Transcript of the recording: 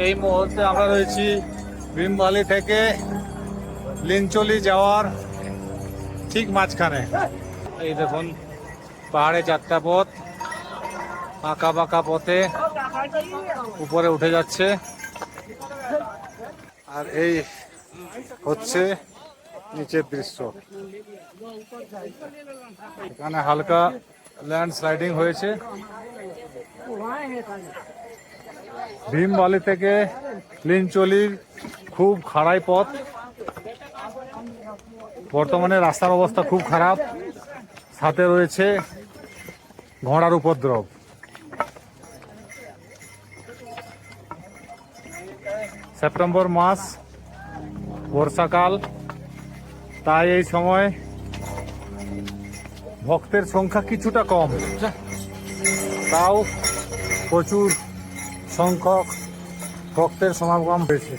এই মুহূর্তে আমরা রয়েছি ভীমবালি থেকে লিঞ্চলি যাওয়ার ঠিক মাঝখানে। এই দেখুন পাহাড়ে চারটা পথ, আঁকা বাঁকা পথে উপরে উঠে যাচ্ছে। আর এই হচ্ছে নিচের দৃশ্য। এখানে হালকা ল্যান্ডস্লাইডিং হয়েছে। ভীমবালি থেকে লিঞ্চলির খুব খাড়াই পথ। বর্তমানে রাস্তার অবস্থা খুব খারাপ, সাথে রয়েছে ঘোড়ার উপদ্রব। সেপ্টেম্বর মাস, বর্ষাকাল, তাই এই সময় ভক্তের সংখ্যা কিছুটা কম, তাও প্রচুর সংখ্যক ভক্তের সমাগম হয়েছে।